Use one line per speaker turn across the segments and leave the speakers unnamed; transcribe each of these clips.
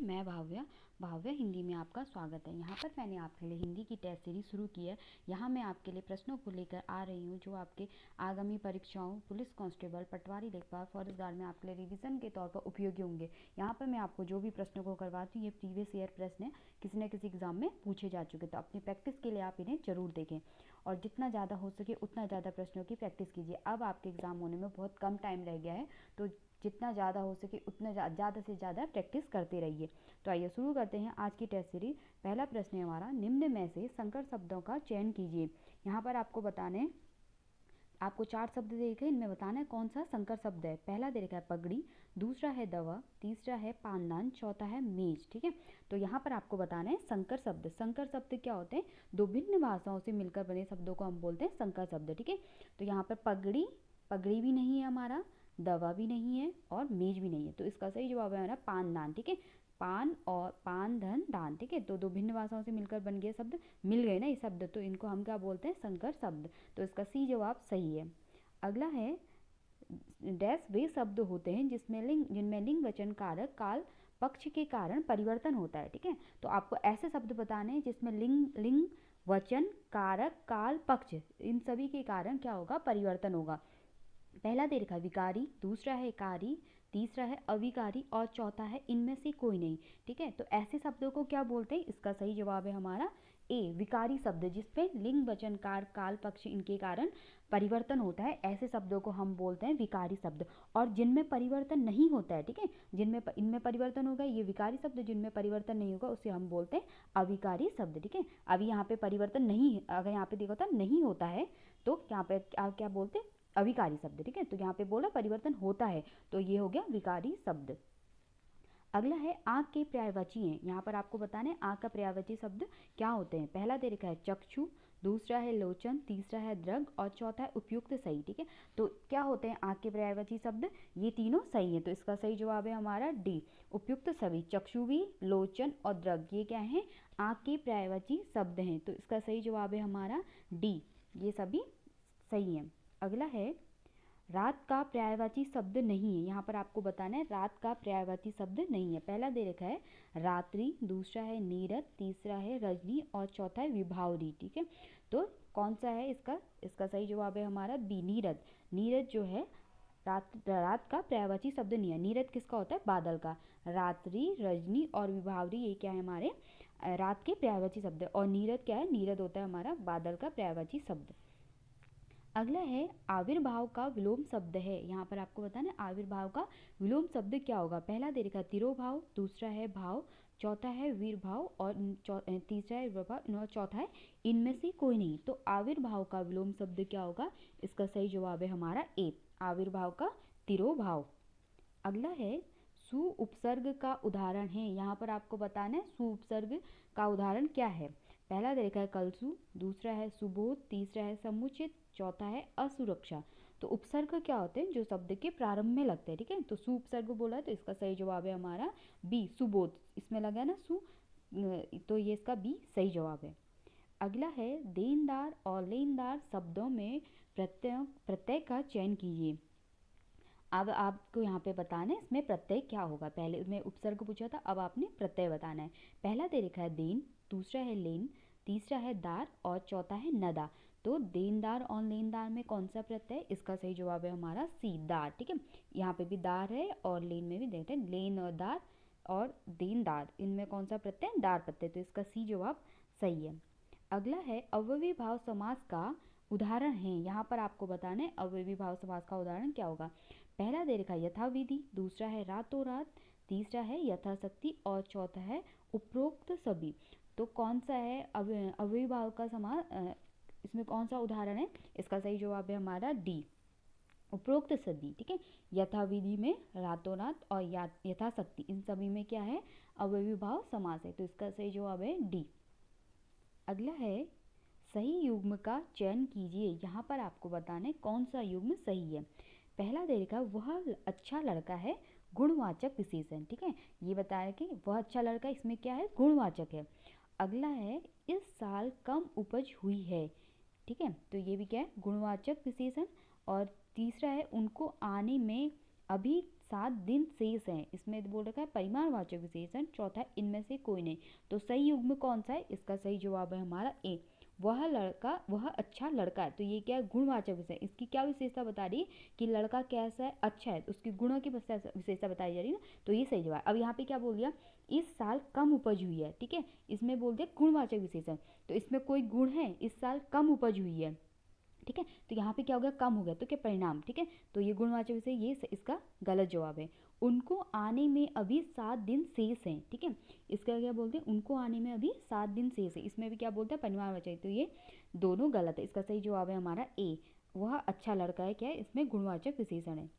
मैं भाव्या हिंदी में आपका स्वागत है। यहाँ पर मैंने आपके लिए हिंदी की टेस्ट सीरीज शुरू की है। यहाँ मैं आपके लिए प्रश्नों को लेकर आ रही हूँ जो आपके आगामी परीक्षाओं, पुलिस कांस्टेबल, पटवारी, लेखपाल, फौजदार में आपके लिए रिवीजन के तौर पर उपयोगी होंगे। यहाँ पर मैं आपको जो भी प्रश्नों को करवाती हूँ ये प्रीवियस ईयर प्रश्न किसी न किसी एग्जाम में पूछे जा चुके, तो अपनी प्रैक्टिस के लिए आप इन्हें जरूर देखें और जितना ज़्यादा हो सके उतना ज़्यादा प्रश्नों की प्रैक्टिस कीजिए। अब आपके एग्ज़ाम होने में बहुत कम टाइम रह गया है, तो जितना ज़्यादा हो सके उतना ज़्यादा से ज़्यादा प्रैक्टिस करते रहिए। तो आइए शुरू करते हैं आज की टेस्ट सीरीज। पहला प्रश्न है हमारा, निम्न में से संकर शब्दों का चयन कीजिए। यहाँ पर आपको 4 शब्द दे रखे, इनमें बताना है कौन सा संकर शब्द है। पहला दे रखा है पगड़ी, दूसरा है दवा, तीसरा है पानदान, चौथा है मेज। ठीक है, तो यहाँ पर आपको बताना है संकर शब्द। संकर शब्द क्या होते हैं? दो भिन्न भाषाओं से मिलकर बने शब्दों को हम बोलते हैं संकर शब्द। ठीक है, तो यहाँ पर पगड़ी भी नहीं है हमारा, दवा भी नहीं है और मेज भी नहीं है, तो इसका सही जवाब है हमारा पानदान। ठीक है, पान और पान धन दान। ठीक है, तो दो भिन्न भाषाओं से मिलकर बन गए शब्द, मिल गए ना ये शब्द, तो इनको हम क्या बोलते हैं? संकर शब्द। तो इसका सी जवाब सही है। अगला है, डैश वे शब्द होते हैं जिनमें लिंग वचन कारक काल पक्ष के कारण परिवर्तन होता है। ठीक है, तो आपको ऐसे शब्द बताने हैं जिसमें लिंग वचन कारक काल पक्ष इन सभी के कारण क्या होगा? परिवर्तन होगा। पहला दे रखा है विकारी, दूसरा है कारी, तीसरा है अविकारी और चौथा है इनमें से कोई नहीं। ठीक है, तो ऐसे शब्दों को क्या बोलते हैं? इसका सही जवाब है हमारा ए, विकारी शब्द, जिसपे लिंग वचन कार काल पक्ष इनके कारण परिवर्तन होता है, ऐसे शब्दों को हम बोलते हैं विकारी शब्द। और जिनमें परिवर्तन नहीं होता है, ठीक है, इनमें परिवर्तन होगा ये विकारी शब्द, जिनमें परिवर्तन नहीं होगा उसे हम बोलते हैं अविकारी शब्द। ठीक है, अभी यहाँ पे परिवर्तन नहीं, अगर यहाँ पे देखो तो नहीं होता है तो यहाँ पे क्या बोलते हैं? अविकारी शब्द। ठीक है, तो यहाँ पे बोला परिवर्तन होता है, तो ये हो गया विकारी शब्द। अगला है आँख के पर्यायवाची हैं। यहाँ पर आपको बताना है आँख का पर्यायवाची शब्द क्या होते हैं। पहला दे रखा है चक्षु, दूसरा है लोचन, तीसरा है दृग और चौथा है उपयुक्त सही। ठीक है, तो क्या होते हैं आँख के पर्यायवाची शब्द? ये तीनों सही है, तो इसका सही जवाब है हमारा डी, उपयुक्त सभी। चक्षु भी, लोचन और दृग ये क्या है? आँख के पर्यायवाची शब्द हैं, तो इसका सही जवाब है हमारा डी, ये सभी सही है। अगला है, रात का पर्यायवाची शब्द नहीं है। यहाँ पर आपको बताना है रात का पर्यायवाची शब्द नहीं है। पहला दे रखा है रात्रि, दूसरा है नीरद, तीसरा है रजनी और चौथा है विभावरी। ठीक है, तो कौन सा है इसका सही जवाब है हमारा बी, नीरद। नीरद जो है रात का पर्यायवाची शब्द नहीं है। नीरद किसका होता है? बादल का। रात्रि, रजनी और विभावरी ये क्या है? हमारे रात के पर्यायवाची शब्द। और नीरद क्या है? नीरद होता है हमारा बादल का पर्यायवाची शब्द। अगला है आविर्भाव का विलोम शब्द है। यहाँ पर आपको बताना है आविर्भाव का विलोम शब्द क्या होगा। पहला दे रखा है तिरोभाव, दूसरा है भाव, चौथा है वीरभाव और तीसरा है विभाव और चौथा है इनमें से कोई नहीं। तो आविर्भाव का विलोम शब्द क्या होगा? इसका सही जवाब है हमारा ए, आविर्भाव का तिरोभाव। अगला है सु उपसर्ग का उदाहरण है। यहाँ पर आपको बताना है सु उपसर्ग का उदाहरण क्या है। पहला दे रखा है कलसु, दूसरा है सुबोध, तीसरा है समुचित, चौथा है असुरक्षा। तो उपसर्ग क्या होते हैं? जो शब्द के प्रारंभ में लगते हैं। ठीक है, तो सु उपसर्ग बोला है तो इसका सही जवाब है हमारा बी, सुबोध। इसमें लगा ना सु, तो ये इसका बी सही जवाब है। अगला है देनदार और लेनदार शब्दों में प्रत्यय का चयन कीजिए। अब आपको यहाँ पे बताना है इसमें प्रत्यय क्या होगा। पहले उसमें उपसर्ग पूछा था, अब आपने प्रत्यय बताना है। पहला दे रखा है देन, दूसरा है लेन, तीसरा है दार और चौथा है नदा। तो देनदार और लेनदार में कौन सा प्रत्यय? इसका सही जवाब है हमारा सी, दार। ठीक है, यहाँ पे भी दार है और लेन में भी देखते हैं लेन और दार और देनदार, इनमें कौन सा प्रत्यय? दार प्रत्यय, तो इसका सी जवाब सही है। अगला है अव्ययी भाव समास का उदाहरण है। यहाँ पर आपको बताना है अव्ययी भाव समास का उदाहरण क्या होगा। पहला दे रखा है यथाविधि, दूसरा है रातों रात, तीसरा है यथाशक्ति और चौथा है उपरोक्त सभी। तो कौन सा है अव्ययी भाव का समास? इसमें कौन सा उदाहरण है? इसका सही जवाब है हमारा डी, उपरोक्त सभी। ठीक है, यथाविधि में रातों रात और यथाशक्ति इन सभी में क्या है? अव्ययी भाव समास है, तो इसका सही जवाब है डी। अगला है सही युग्म का चयन कीजिए। यहाँ पर आपको बताना है कौन सा युग्म सही है। पहला दे रखा वह अच्छा लड़का है, गुणवाचक विशेषण। ठीक है, ये बताया कि वह अच्छा लड़का, इसमें क्या है? गुणवाचक है। अगला है इस साल कम उपज हुई है। ठीक है, तो ये भी क्या है? गुणवाचक विशेषण। और तीसरा है उनको आने में अभी 7 दिन शेष हैं। इसमें बोल रखा है परिमाणवाचक विशेषण, चौथा है इनमें से कोई नहीं। तो सही युग्म कौन सा है? इसका सही जवाब है हमारा ए, वह लड़का, वह अच्छा लड़का है। तो ये क्या है? गुणवाचक विशेषण। इसकी क्या विशेषता बता रही है कि लड़का कैसा है? अच्छा है। तो उसकी गुणों की विशेषता बताई जा रही है ना, तो ये सही जवाब। अब यहाँ पे क्या बोल दिया? इस साल कम उपज हुई है, ठीक है, इसमें बोल दिया गुणवाचक विशेषण, तो इसमें कोई गुण है? इस साल कम उपज हुई है, ठीक है, तो यहाँ पे क्या हो गया? कम हो गया, तो क्या परिणाम, ठीक है, तो ये गुणवाचक विशेषण, ये इसका गलत जवाब है। उनको आने में अभी 7 दिन शेष हैं, ठीक है, इसका क्या बोलते हैं? उनको आने में अभी 7 दिन शेष है, इसमें भी क्या बोलते हैं? परिमाणवाचक, तो ये दोनों गलत है। इसका सही जवाब है हमारा ए, वह अच्छा लड़का है, क्या है? इसमें गुणवाचक विशेषण है।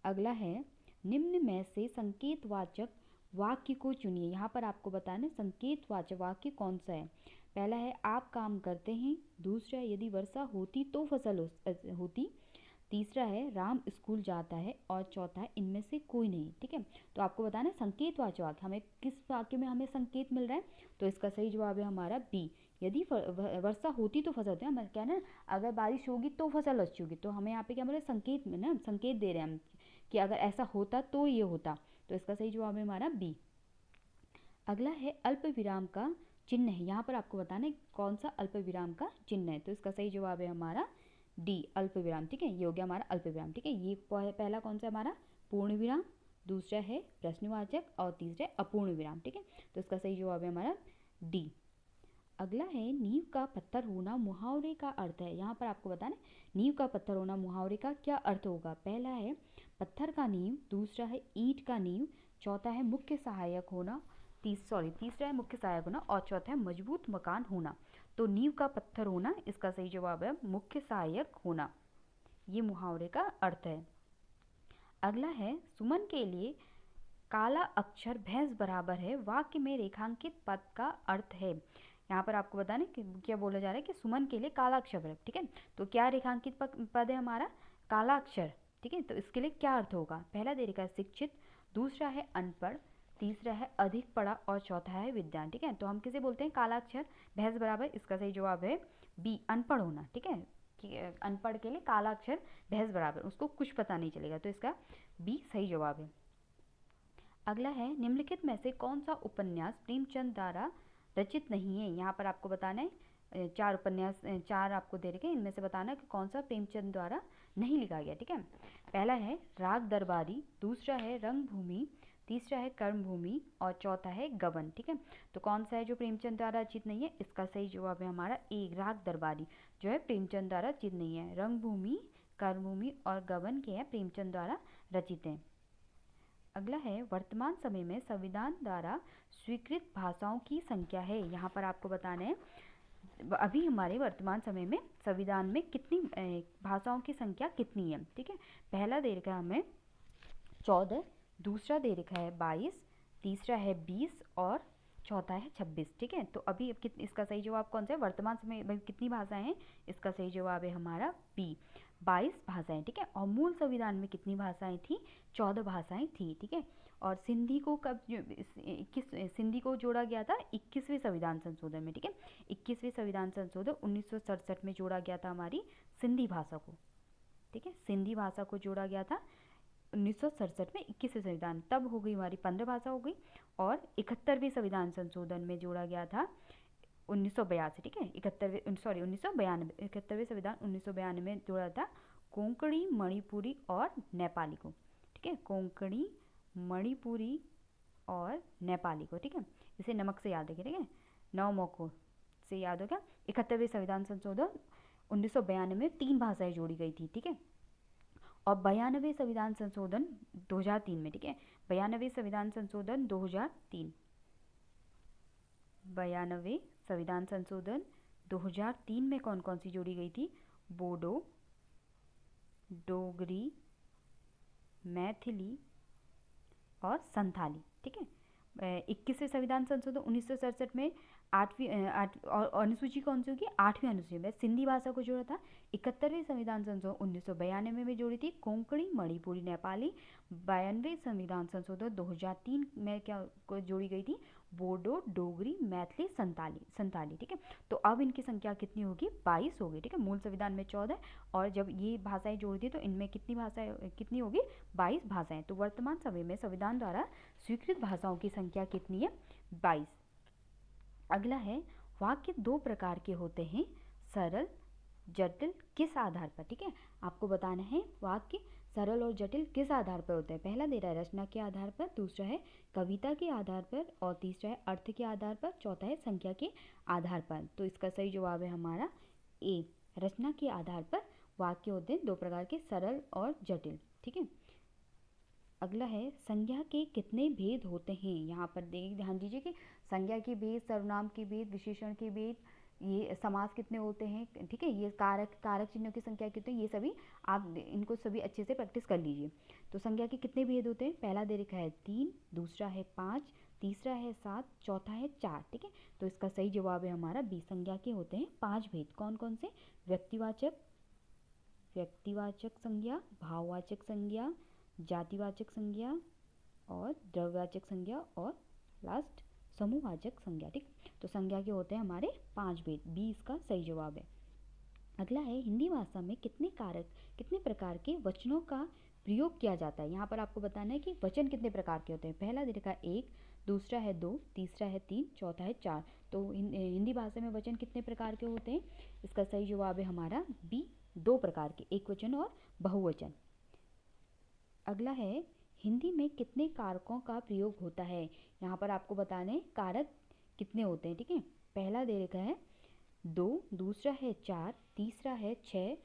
अगला है निम्न में से संकेतवाचक वाक्य को चुनिए। यहाँ पर आपको बताना संकेतवाचक वाक्य कौन सा है। पहला है आप काम करते हैं, दूसरा है यदि वर्षा होती तो फसल होती, तीसरा है राम स्कूल जाता है, और चौथा है इनमें से कोई नहीं, ठीक है। तो आपको बताना संकेतवाचक वाक्य, हमें किस वाक्य में हमें संकेत मिल रहा है, तो इसका सही जवाब है हमारा बी, यदि वर्षा होती तो फसल होती है। क्या ना, अगर बारिश होगी तो फसल अच्छी होगी, तो हमें यहाँ पे क्या बोल रहे हैं? संकेत में ना, संकेत दे रहे हैं हम कि अगर ऐसा होता तो ये होता, तो इसका सही जवाब है हमारा बी। अगला है अल्प विराम का चिन्ह है। यहाँ पर आपको बताना है कौन सा अल्प विराम का चिन्ह है, तो इसका सही जवाब है हमारा डी, अल्प विराम, ठीक है, ये हो गया हमारा अल्प विराम, ठीक है। ये पहला कौन सा हमारा? पूर्ण विराम, दूसरा है प्रश्नवाचक, और तीसरा है अपूर्ण विराम, ठीक है, तो इसका सही जवाब है हमारा डी। अगला है नींव का पत्थर होना मुहावरे का अर्थ है। यहाँ पर आपको बताना नींव का पत्थर होना मुहावरे का क्या अर्थ होगा। पहला है पत्थर का नींव, दूसरा है ईंट का नींव, चौथा है मुख्य सहायक होना, तीसरा है मुख्य सहायक होना, और चौथा है मजबूत मकान होना। तो नींव का पत्थर होना, इसका सही जवाब है मुख्य सहायक होना, ये मुहावरे का अर्थ है। अगला है सुमन के लिए काला अक्षर भैंस बराबर है, वाक्य में रेखांकित पद का अर्थ है। यहाँ पर आपको बताना कि क्या बोला जा रहा है कि सुमन के लिए काला अक्षर है, ठीक है, तो क्या रेखांकित पद है हमारा? काला अक्षर, ठीक है, तो इसके लिए क्या अर्थ होगा? पहला दे रखा है शिक्षित, दूसरा है अनपढ़, तीसरा है अधिक पढ़ा, और चौथा है विद्वान, ठीक है। तो हम किसे बोलते हैं? काला अक्षर भैंस बराबर, इसका सही जवाब है बी, अनपढ़ होना, ठीक है, कि अनपढ़ के लिए काला अक्षर भैंस बराबर, उसको कुछ पता नहीं चलेगा, तो इसका बी सही जवाब है। अगला है निम्नलिखित में से कौन सा उपन्यास प्रेमचंद द्वारा रचित नहीं है। यहाँ पर आपको बताना है चार उपन्यास, चार आपको दे रखे, इनमें से बताना कि कौन सा प्रेमचंद द्वारा नहीं लिखा गया, ठीक है। पहला है राग दरबारी, दूसरा है रंगभूमि, तीसरा है कर्मभूमि, और चौथा है गबन, ठीक है। तो कौन सा है जो प्रेमचंद द्वारा रचित नहीं है? इसका सही जवाब है हमारा ए, राग दरबारी जो है प्रेमचंद द्वारा रचित नहीं है। रंगभूमि, कर्मभूमि और गबन के हैं प्रेमचंद द्वारा रचित हैं। अगला है वर्तमान समय में संविधान द्वारा स्वीकृत भाषाओं की संख्या है। यहाँ पर आपको बताना है अभी हमारे वर्तमान समय में संविधान में कितनी भाषाओं की संख्या कितनी है, ठीक है। पहला दे रखा है हमें 14, दूसरा दे रखा है 22, तीसरा है 20, और चौथा है 26, ठीक है। तो अभी इसका सही जवाब कौन सा है? वर्तमान समय में कितनी भाषाएं हैं? इसका सही जवाब है हमारा बी, 22 भाषाएं, ठीक है। और मूल संविधान में कितनी भाषाएं थी? 14 भाषाएं थी, ठीक है। और सिंधी को कब सिंधी को जोड़ा गया था? 21वें संविधान संशोधन में, ठीक है। 21वें संविधान संशोधन 1967 में जोड़ा गया था हमारी सिंधी भाषा को, ठीक है। सिंधी भाषा को जोड़ा गया था 1967 में 21वें संविधान, तब हो गई हमारी 15 भाषा हो गई। और 71वें संविधान संशोधन में जोड़ा गया था 1982, ठीक है। 71वें संविधान 1992 में जोड़ा था कोंकणी, मणिपुरी और नेपाली को, ठीक है। कोंकणी, मणिपुरी और नेपाली को, ठीक है। इसे नमक से याद रखिए, ठीक है, 9 मौकों से याद हो गया। 71वें संविधान संशोधन 1992 में 3 भाषाएं जोड़ी गई थी, ठीक है। और 92वें संविधान संशोधन 2003 में, ठीक है। 92वें संविधान संशोधन 2003, 92वें संविधान संशोधन 2003 में कौन कौन सी जोड़ी गई थी? बोडो, डोगरी, मैथिली और संथाली, ठीक है। 21वें संविधान संशोधन 1967 में अनुसूची कौन सी होगी, 8वीं अनुसूची में सिंधी भाषा को जोड़ा था। 71वें संविधान संशोधन 1992 में जोड़ी थी कोंकणी, मणिपुरी, नेपाली। 92वें संविधान संशोधन 2003 में क्या को जोड़ी गई थी, बोडो, डोगरी, मैथिली, संताली। ठीक है, तो अब इनकी संख्या कितनी होगी, 22 होगी। ठीक है, मूल संविधान में 14 और जब ये भाषाएं जोड़ दी तो इनमें कितनी होगी, 22 भाषाएं। तो वर्तमान समय में संविधान द्वारा स्वीकृत भाषाओं की संख्या कितनी है, 22। अगला है, वाक्य दो प्रकार के होते हैं, सरल, जटिल, किस आधार पर। ठीक है, आपको बताना है वाक्य सरल और जटिल किस आधार पर होते हैं। पहला दे रहा है रचना के आधार पर, दूसरा है कविता के आधार पर और तीसरा है अर्थ के आधार पर, चौथा है संख्या के आधार पर। तो इसका सही जवाब है हमारा ए, रचना के आधार पर वाक्य होते हैं दो प्रकार के, सरल और जटिल। ठीक है, अगला है, संज्ञा के कितने भेद होते हैं। यहाँ पर ध्यान दीजिए कि संज्ञा के भेद, सर्वनाम के भेद, विशेषण के भेद, ये समास कितने होते हैं। ठीक है, ये कारक चिन्हों की संख्या कितने, ये सभी आप इनको सभी अच्छे से प्रैक्टिस कर लीजिए। तो संज्ञा के कितने भेद होते हैं, पहला दे रखा है 3, दूसरा है 5, तीसरा है 7, चौथा है 4। ठीक है, तो इसका सही जवाब है हमारा बी, संज्ञा के होते हैं 5 भेद। कौन कौन से, व्यक्तिवाचक संज्ञा, भाववाचक संज्ञा, जातिवाचक संज्ञा और द्रव्यवाचक संज्ञा और लास्ट समूहवाचक संज्ञा। ठीक, तो संज्ञा के होते हैं हमारे 5 भेद, बी इसका सही जवाब है। अगला है, हिंदी भाषा में कितने प्रकार के वचनों का प्रयोग किया जाता है। यहाँ पर आपको बताना है कि वचन कितने प्रकार के होते हैं। पहला दे रखा है 1, दूसरा है 2, तीसरा है 3, चौथा है 4। तो हिंदी भाषा में वचन कितने प्रकार के होते हैं, इसका सही जवाब है हमारा बी, 2 प्रकार के, एक वचन और बहुवचन। अगला है, हिंदी में कितने कारकों का प्रयोग होता है। यहाँ पर आपको बताना है कारक कितने होते हैं। ठीक है, पहला दे रखा है 2, दूसरा है 4, तीसरा है 6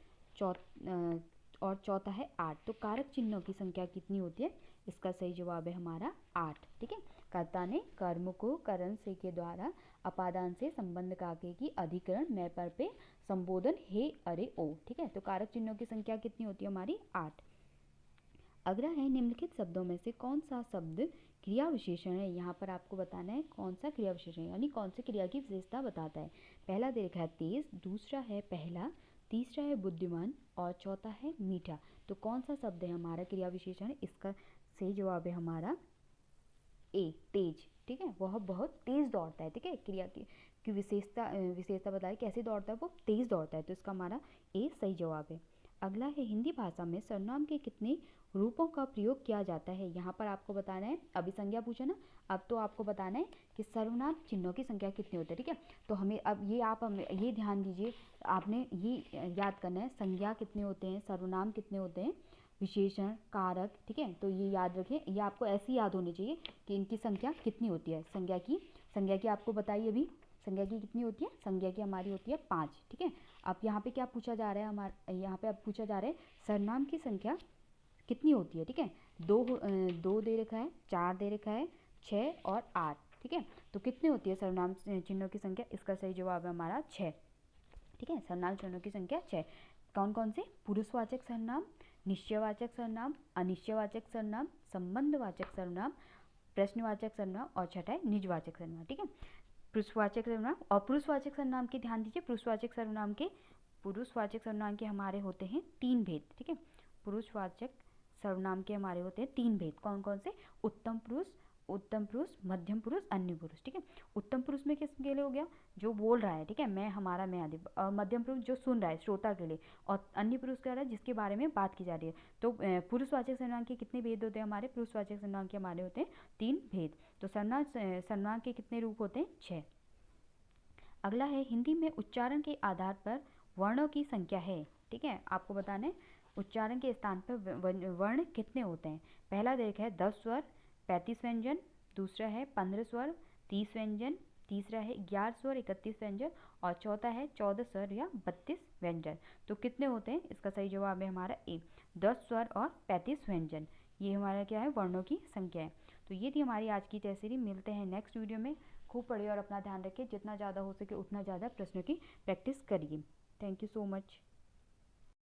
और चौथा है 8। तो कारक चिन्हों की संख्या कितनी होती है, इसका सही जवाब है हमारा 8। ठीक है, कर्ता ने कर्म को करण से के द्वारा अपादान से संबंध काके की अधिकरण मैं पर पे संबोधन हे अरे ओ। ठीक है, तो कारक चिन्हों की संख्या कितनी होती है हमारी, 8। अगला है, निम्नलिखित शब्दों में से कौन सा शब्द क्रिया विशेषण है। यहाँ पर आपको बताना है कौन सा क्रिया विशेषण है, यानी कौन सी क्रिया की विशेषता बताता है। पहला दे रखा है तेज, दूसरा है पहला, तीसरा है बुद्धिमान और चौथा है मीठा। तो कौन सा शब्द है हमारा क्रिया विशेषण, इसका सही जवाब है हमारा ए, तेज। ठीक है, वह बहुत तेज दौड़ता है। ठीक है, क्रिया की विशेषता बताए कैसे दौड़ता है, वो तेज दौड़ता है। तो इसका हमारा ए सही जवाब है। अगला है, हिंदी भाषा में सर्वनाम के कितने रूपों का प्रयोग किया जाता है। यहाँ पर आपको बताना है, अभी संज्ञा पूछा ना, अब तो आपको बताना है कि सर्वनाम चिन्हों की संख्या कितनी होती है। ठीक है, तो हमें अब ये ध्यान दीजिए, आपने ये याद करना है संज्ञा कितने होते हैं, सर्वनाम कितने होते हैं, विशेषण, कारक। ठीक है, तो ये याद रखें, ये आपको ऐसे याद होनी चाहिए कि इनकी संख्या कितनी होती है। संज्ञा की आपको बताइए अभी, संज्ञा की कितनी होती है, संज्ञा की हमारी होती है 5। ठीक है, अब यहाँ पे क्या पूछा जा रहा है, यहाँ पे अब पूछा जा रहा है सर्वनाम की संख्या कितनी होती है। ठीक है, दो दे रखा है, 4 दे रखा है, 6 और 8। ठीक है, तो कितनी होती है सर्वनाम चिन्हों की संख्या, इसका सही जवाब है हमारा 6। ठीक है, सर्वनाम चिन्हों की संख्या 6। कौन कौन से, पुरुषवाचक सर्वनाम, निश्चयवाचक सर्वनाम, अनिश्चयवाचक सर्वनाम, संबंधवाचक सर्वनाम, प्रश्नवाचक सर्वनाम और छठा है निजवाचक सर्वनाम। ठीक है, पुरुषवाचक सर्वनाम और पुरुषवाचक सर्वनाम के ध्यान दीजिए, पुरुषवाचक सर्वनाम के हमारे होते हैं 3 भेद। ठीक है, पुरुषवाचक सर्वनाम के हमारे होते हैं 3 भेद। कौन कौन से, उत्तम पुरुष, मध्यम पुरुष, अन्य पुरुष। ठीक है, उत्तम पुरुष में किसके लिए हो गया, जो बोल रहा है। ठीक है, मैं, हमारा, मैं आदि। और मध्यम पुरुष जो सुन रहा है, श्रोता के लिए। और अन्य पुरुष कह रहा है जिसके बारे में बात की जा रही है। तो पुरुषवाचक सर्वनाम के कितने भेद होते हैं हमारे, पुरुषवाचक सर्वनाम के हमारे होते हैं 3 भेद। तो सर्वनाम के कितने रूप होते हैं, 6। अगला है, हिंदी में उच्चारण के आधार पर वर्णों की संख्या है। ठीक है, आपको बताना है उच्चारण के स्थान पर वर्ण कितने होते हैं। पहला देखा है 10 स्वर, 35 व्यंजन, दूसरा है 15 स्वर, 30 व्यंजन, तीसरा है 11 स्वर, 31 व्यंजन और चौथा है 14 स्वर या 32 व्यंजन। तो कितने होते हैं, इसका सही जवाब है हमारा ए, 10 स्वर और 35 व्यंजन। ये हमारा क्या है, वर्णों की संख्या है। तो ये थी हमारी आज की टेस्ट सीरीज। मिलते हैं नेक्स्ट वीडियो में। खूब पढ़िए और अपना ध्यान रखिए, जितना ज़्यादा हो सके उतना ज़्यादा प्रश्नों की प्रैक्टिस करिए। Thank you so much.